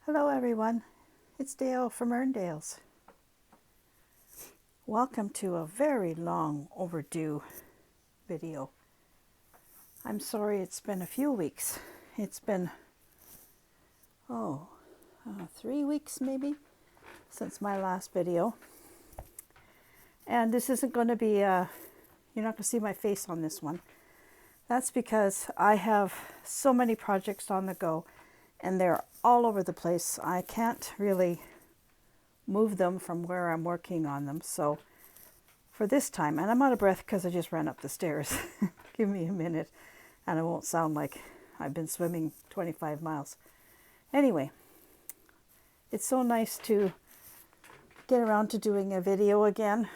Hello everyone, it's Dale from Erndales. Welcome to a very long overdue video. I'm sorry it's been a few weeks. It's been, 3 weeks maybe since my last video. And this isn't going to be, you're not going to see my face on this one. That's because I have so many projects on the go and they're all over the place. I can't really move them from where I'm working on them. So for this time, and I'm out of breath because I just ran up the stairs. Give me a minute and it won't sound like I've been swimming 25 miles. Anyway, it's so nice to get around to doing a video again.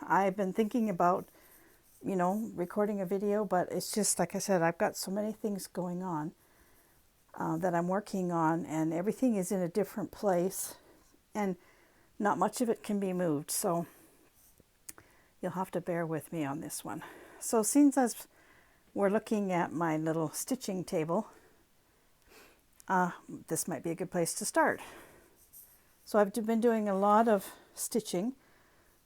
I've been thinking about, recording a video, but it's just, like I said, I've got so many things going on that I'm working on, and everything is in a different place, and not much of it can be moved. So you'll have to bear with me on this one. So since we're looking at my little stitching table, this might be a good place to start. So I've been doing a lot of stitching,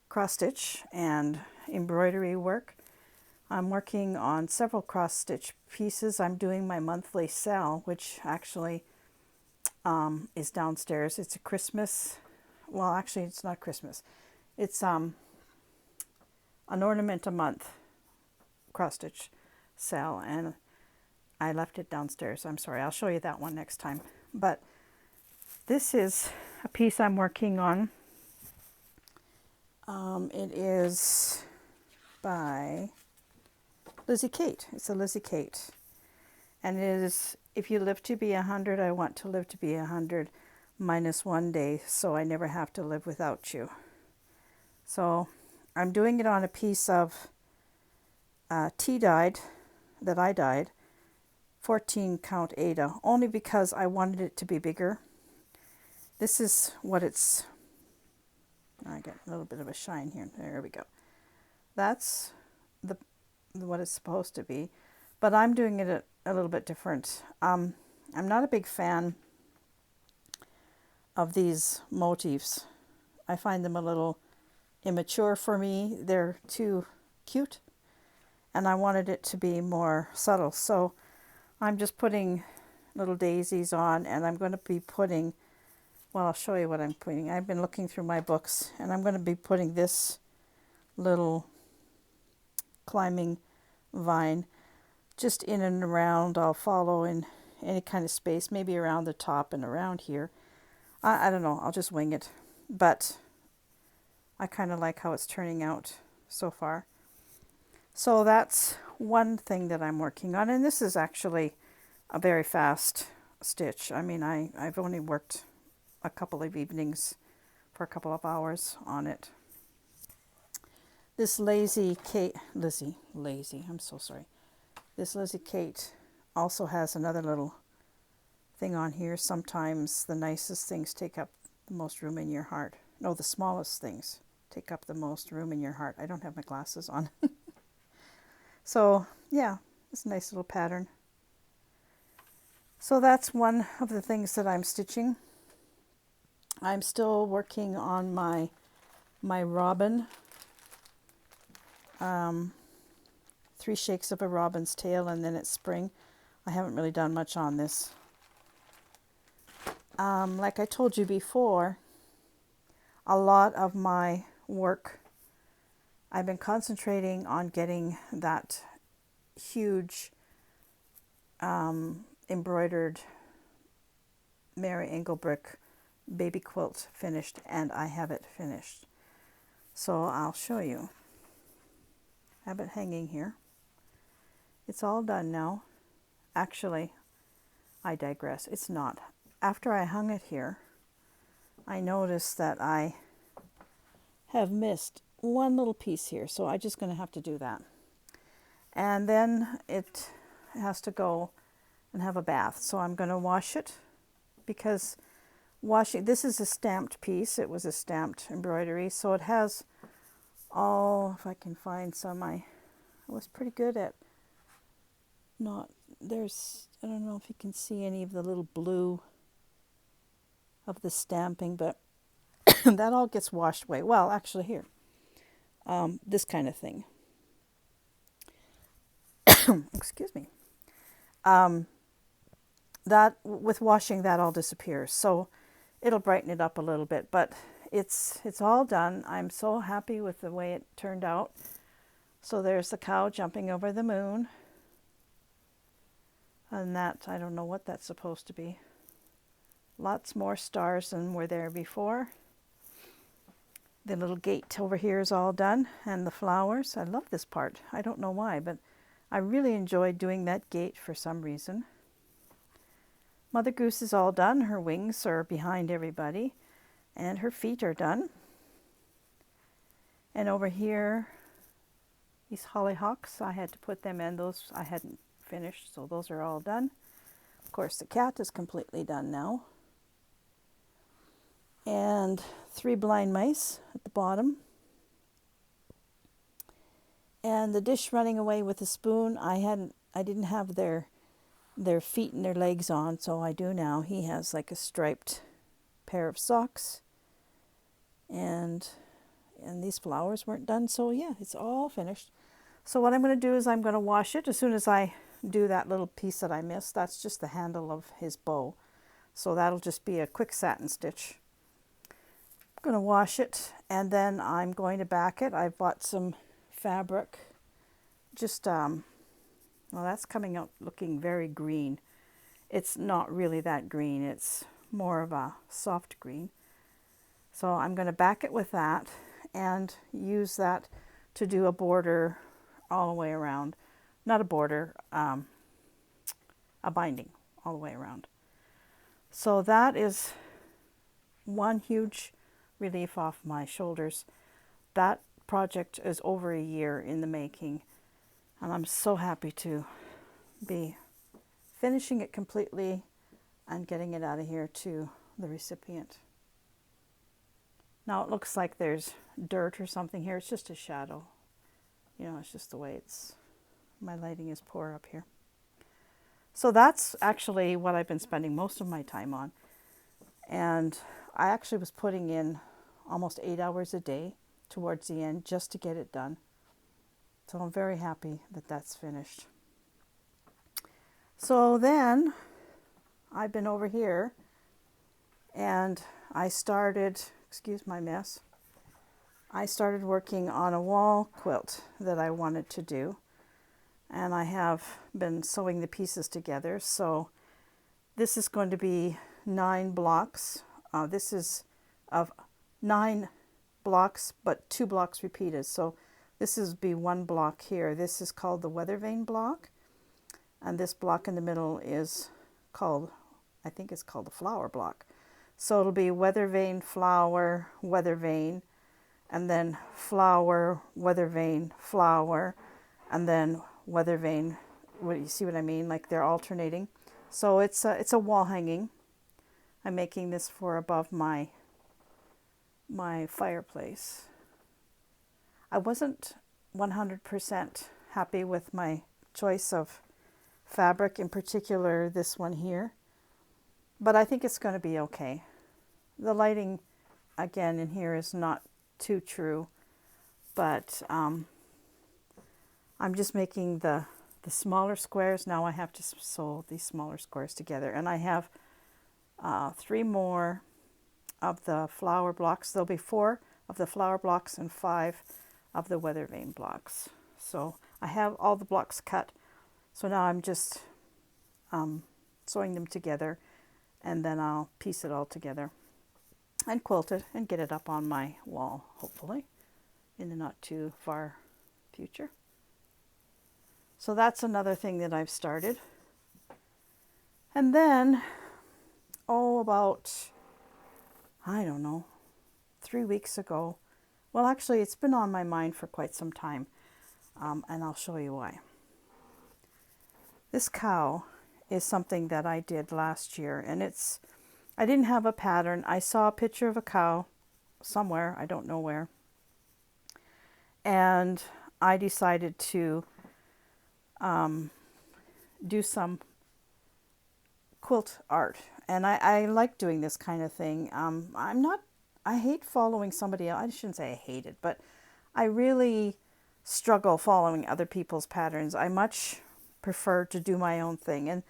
cross stitch and embroidery work. I'm working on several cross stitch pieces. I'm doing my monthly sale, which actually is downstairs. It's a Christmas, well actually it's not Christmas. It's an ornament a month cross stitch sale, and I left it downstairs. I'm sorry, I'll show you that one next time. But this is a piece I'm working on. It is by Lizzie Kate. It's a Lizzie Kate. And it is, if you live to be 100, I want to live to be 100 minus 1 day, so I never have to live without you. So I'm doing it on a piece of tea dyed, that I dyed, 14 count Aida, only because I wanted it to be bigger. This is what it's, I got a little bit of a shine here. There we go. That's what it's supposed to be, but I'm doing it a little bit different. I'm not a big fan of these motifs. I find them a little immature for me. They're too cute, and I wanted it to be more subtle. So I'm just putting little daisies on, and I'm going to be putting, well, I'll show you what I'm putting. I've been looking through my books, and I'm going to be putting this little climbing vine just in and around. I'll follow in any kind of space, maybe around the top and around here. I don't know, I'll just wing it, but I kind of like how it's turning out so far. So that's one thing that I'm working on, and this is actually a very fast stitch. I mean, I've only worked a couple of evenings for a couple of hours on it. This Lizzie Kate, I'm so sorry. This Lizzie Kate also has another little thing on here. Sometimes the nicest things take up the most room in your heart. No, the smallest things take up the most room in your heart. I don't have my glasses on. So, yeah, it's a nice little pattern. So that's one of the things that I'm stitching. I'm still working on my robin. 3 shakes of a robin's tail, and then it's spring. I haven't really done much on this. Like I told you before, a lot of my work, I've been concentrating on getting that huge embroidered Mary Engelbrick baby quilt finished, and I have it finished. So I'll show you. I have it hanging here. It's all done now. Actually, I digress. It's not. After I hung it here, I noticed that I have missed one little piece here, so I'm just going to have to do that. And then it has to go and have a bath. So I'm going to wash it, because this is a stamped piece. It was a stamped embroidery, so it has all, if I can find some, I was pretty good at not, I don't know if you can see any of the little blue of the stamping, but that all gets washed away. Well, actually here, this kind of thing. Excuse me. That with washing, that all disappears. So it'll brighten it up a little bit, but it's all done. I'm so happy with the way it turned out. So there's the cow jumping over the moon. And that, I don't know what that's supposed to be. Lots more stars than were there before. The little gate over here is all done, and the flowers. I love this part. I don't know why, but I really enjoyed doing that gate for some reason. Mother Goose is all done. Her wings are behind everybody, and her feet are done. And over here, these hollyhocks, I had to put them in. Those I hadn't finished, so those are all done. Of course, the cat is completely done now. And 3 blind mice at the bottom. And the dish running away with the spoon, I didn't have their feet and their legs on, so I do now. He has like a striped pair of socks. And these flowers weren't done, so yeah, it's all finished. So what I'm going to do is I'm going to wash it as soon as I do that little piece that I missed. That's just the handle of his bow. So that'll just be a quick satin stitch. I'm going to wash it, and then I'm going to back it. I bought some fabric. Just, well, that's coming out looking very green. It's not really that green. It's more of a soft green. So I'm going to back it with that and use that to do a border all the way around. Not a border, a binding all the way around. So that is one huge relief off my shoulders. That project is over a year in the making, and I'm so happy to be finishing it completely and getting it out of here to the recipient. Now it looks like there's dirt or something here. It's just a shadow. You know, it's just the way my lighting is poor up here. So that's actually what I've been spending most of my time on. And I actually was putting in almost 8 hours a day towards the end just to get it done. So I'm very happy that that's finished. So then I've been over here and I started, excuse my mess, I started working on a wall quilt that I wanted to do. And I have been sewing the pieces together. So this is going to be 9 blocks. This is of 9 blocks, but 2 blocks repeated. So this is be 1 block here. This is called the weather vane block. And this block in the middle is called, I think it's called the flower block. So it'll be weather vane, flower, weather vane, and then flower, weather vane, flower, and then weather vane. You see what I mean? Like they're alternating. So it's a wall hanging. I'm making this for above my fireplace. I wasn't 100% happy with my choice of fabric, in particular this one here, but I think it's going to be okay. The lighting again in here is not too true, but I'm just making the smaller squares. Now I have to sew these smaller squares together, and I have 3 more of the flower blocks. There'll be 4 of the flower blocks and 5 of the weather vane blocks. So I have all the blocks cut. So now I'm just sewing them together, and then I'll piece it all together and quilt it and get it up on my wall, hopefully, in the not too far future. So that's another thing that I've started. And then, about, I don't know, 3 weeks ago, well, actually, it's been on my mind for quite some time, and I'll show you why. This cow is something that I did last year, and I didn't have a pattern. I saw a picture of a cow somewhere, I don't know where, and I decided to do some quilt art, And I like doing this kind of thing. I hate following somebody else. I shouldn't say I hate it, but I really struggle following other people's patterns. I much prefer to do my own thing. And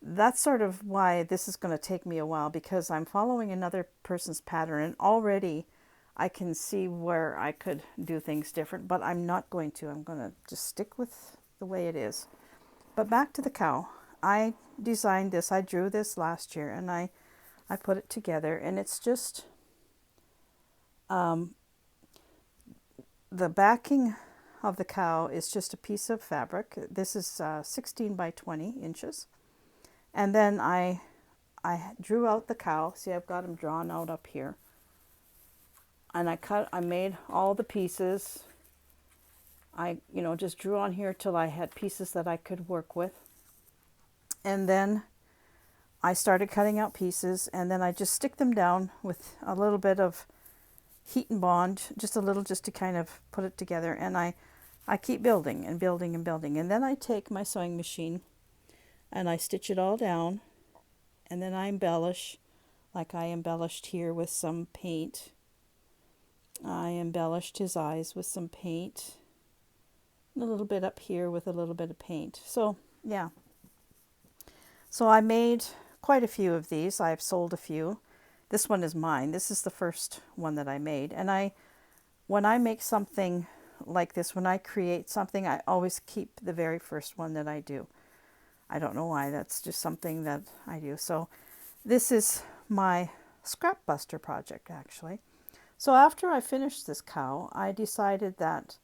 that's sort of why this is going to take me a while, because I'm following another person's pattern and already I can see where I could do things different, but I'm not going to. I'm going to just stick with the way it is. But back to the cow. I designed this. I drew this last year and I put it together, and it's just the backing of the cow is just a piece of fabric. This is 16 by 20 inches. And then I drew out the cow. See, I've got him drawn out up here. And I made all the pieces. I just drew on here till I had pieces that I could work with. And then I started cutting out pieces, and then I just stick them down with a little bit of heat and bond, just a little, just to kind of put it together. And I keep building and building and building. And then I take my sewing machine and I stitch it all down, and then I embellish, like I embellished here with some paint. I embellished his eyes with some paint, and a little bit up here with a little bit of paint. So yeah. So I made quite a few of these. I've sold a few. This one is mine. This is the first one that I made. And when I make something like this, when I create something, I always keep the very first one that I do. I don't know why. That's just something that I do. So this is my scrap buster project, actually. So after I finished this cow, I decided that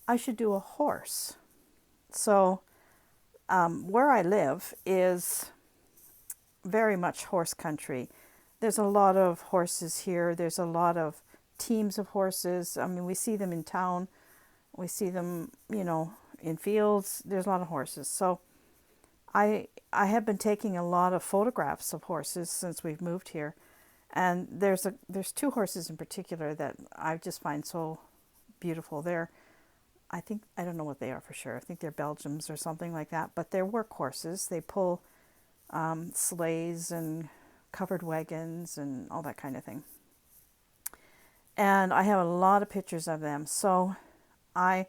I should do a horse. So where I live is very much horse country. There's a lot of horses here. There's a lot of teams of horses. I mean, we see them in town. We see them, in fields. There's a lot of horses. So I have been taking a lot of photographs of horses since we've moved here. And there's two horses in particular that I just find so beautiful. I don't know what they are for sure. I think they're Belgians or something like that, but they're work horses. They pull sleighs and covered wagons and all that kind of thing. And I have a lot of pictures of them. So I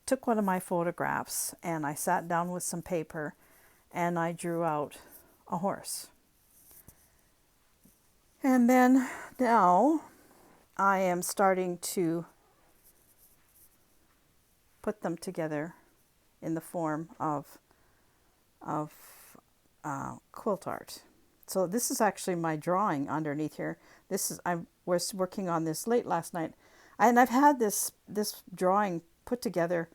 took one of my photographs and I sat down with some paper and I drew out a horse. And then now I am starting to put them together in the form of quilt art. So this is actually my drawing underneath here. I was working on this late last night, and I've had this drawing put together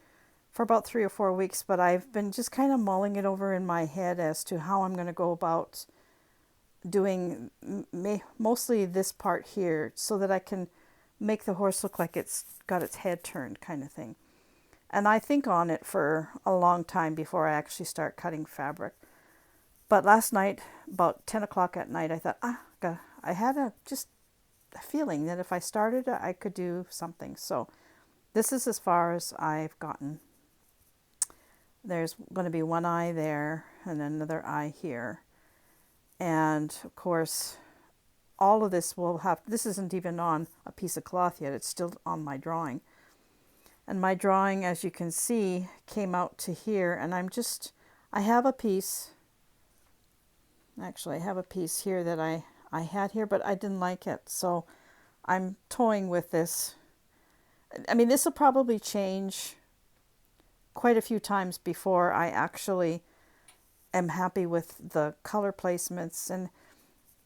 for about 3 or 4 weeks, but I've been just kind of mulling it over in my head as to how I'm going to go about doing mostly this part here, so that I can make the horse look like it's got its head turned, kind of thing. And I think on it for a long time before I actually start cutting fabric. But last night, about 10 o'clock at night, I thought, I had just a feeling that if I started, I could do something. So this is as far as I've gotten. There's going to be one eye there and another eye here. And of course, all of this this isn't even on a piece of cloth yet. It's still on my drawing. And my drawing, as you can see, came out to here. And I have a piece. Actually, I have a piece here that I had here, but I didn't like it. So I'm toying with this. I mean, this will probably change quite a few times before I actually am happy with the color placements. And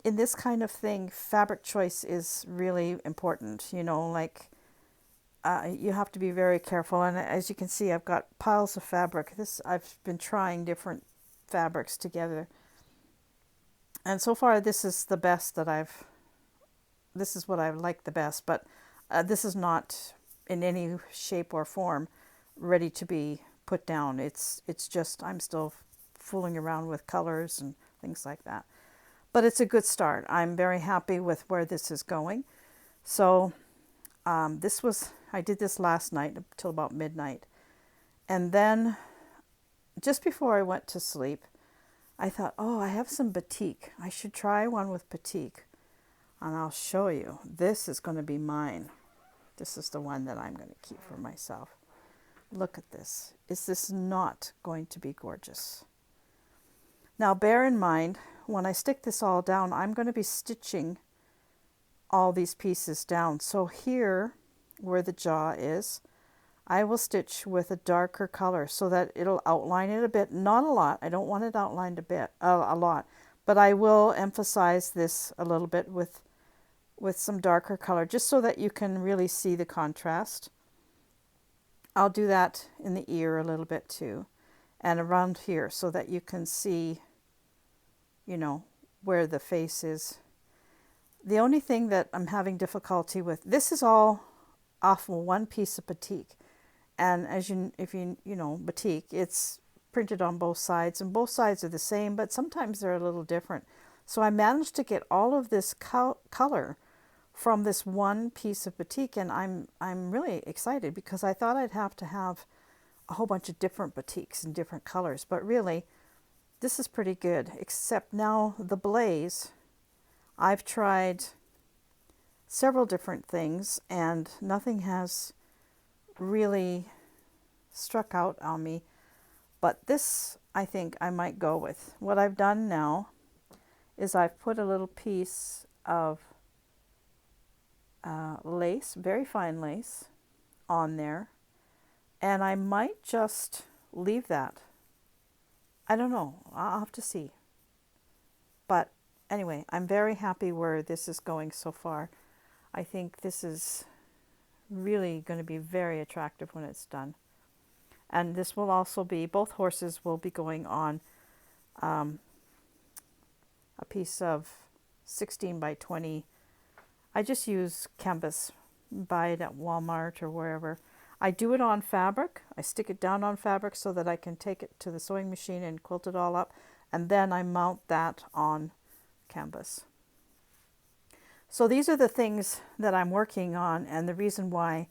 in this kind of thing, fabric choice is really important. You have to be very careful. And as you can see, I've got piles of fabric. I've been trying different fabrics together. And so far, this is the best this is what I like the best, but this is not in any shape or form ready to be put down. It's just, I'm still fooling around with colors and things like that. But it's a good start. I'm very happy with where this is going. So I did this last night till about midnight. And then just before I went to sleep, I thought, oh, I have some batik. I should try one with batik. And I'll show you. This is going to be mine. This is the one that I'm going to keep for myself. Look at this. Is this not going to be gorgeous? Now, bear in mind, when I stick this all down, I'm going to be stitching all these pieces down. So here, where the jaw is, I will stitch with a darker color so that it'll outline it a bit. Not a lot. I don't want it outlined a lot. But I will emphasize this a little bit with some darker color, just so that you can really see the contrast. I'll do that in the ear a little bit too, and around here, so that you can see, you know, where the face is. The only thing that I'm having difficulty with, this is all off of one piece of batik. And if you know batik, it's printed on both sides, and both sides are the same, but sometimes they're a little different. So I managed to get all of this color from this one piece of batik, and I'm really excited, because I thought I'd have to have a whole bunch of different batiks in different colors, but really this is pretty good. Except now the blaze, I've tried several different things and nothing has really struck out on me, but this I think I might go with. What I've done now is I've put a little piece of lace, very fine lace, on there, and I might just leave that. I don't know, I'll have to see. But anyway, I'm very happy where this is going so far. I think this is really going to be very attractive when it's done. And this will also be, both horses will be going on a piece of 16 by 20. I just use canvas, buy it at Walmart or wherever. I do it on fabric. I stick it down on fabric so that I can take it to the sewing machine and quilt it all up, and then I mount that on canvas. So these are the things that I'm working on, and the reason why,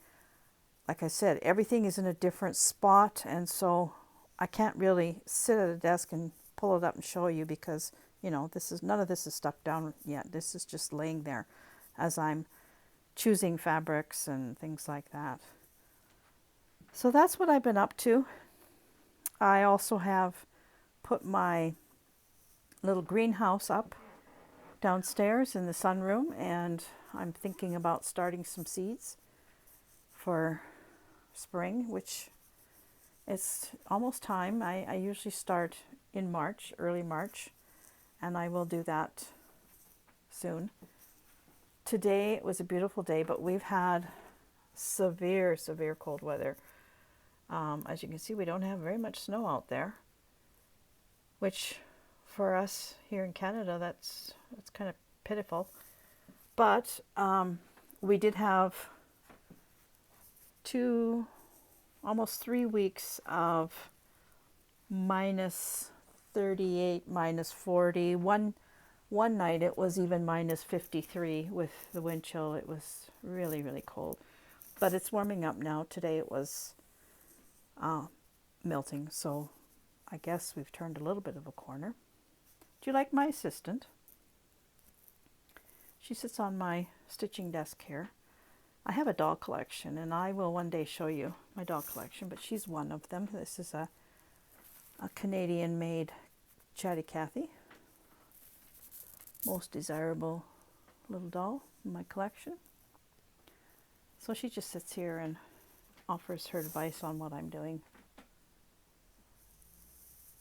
like I said, everything is in a different spot, and so I can't really sit at a desk and pull it up and show you, because, you know, none of this is stuck down yet. This is just laying there as I'm choosing fabrics and things like that. So that's what I've been up to. I also have put my little greenhouse up downstairs in the sunroom, and I'm thinking about starting some seeds for spring, which it's almost time. I usually start in March, early March, and I will do that soon. Today it was a beautiful day, but we've had severe cold weather. As you can see, we don't have very much snow out there, which for us here in Canada, that's kind of pitiful. But we did have almost 3 weeks of minus 38, minus 40. One night it was even minus 53 with the wind chill. It was really, really cold. But it's warming up now. Today it was melting, so I guess we've turned a little bit of a corner. Do you like my assistant? She sits on my stitching desk here. I have a doll collection, and I will one day show you my doll collection, but she's one of them. This is a Canadian-made Chatty Cathy. Most desirable little doll in my collection. So she just sits here and offers her advice on what I'm doing.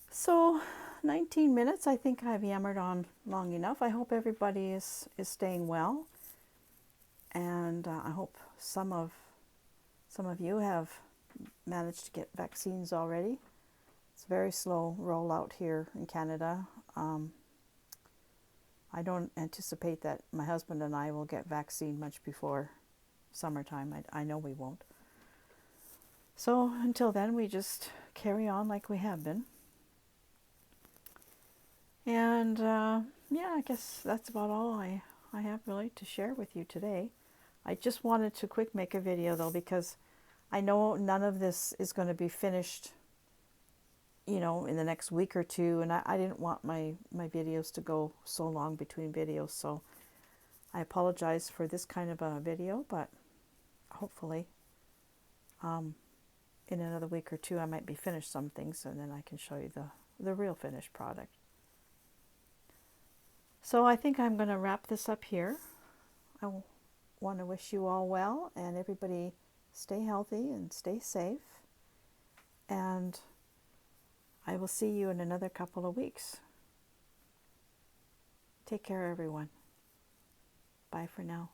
So 19 minutes, I think I've yammered on long enough. I hope everybody is staying well, and I hope some of you have managed to get vaccines already. It's a very slow rollout here in Canada. I don't anticipate that my husband and I will get vaccine much before summertime. I know we won't. So until then, we just carry on like we have been. And yeah, I guess that's about all I have really to share with you today. I just wanted to quick make a video though, because I know none of this is going to be finished, you know, in the next week or two, and I didn't want my videos to go so long between videos, so I apologize for this kind of a video, but hopefully in another week or two I might be finished some things, and then I can show you the real finished product. So I think I'm going to wrap this up here. I want to wish you all well, and everybody stay healthy and stay safe, and I will see you in another couple of weeks. Take care, everyone. Bye for now.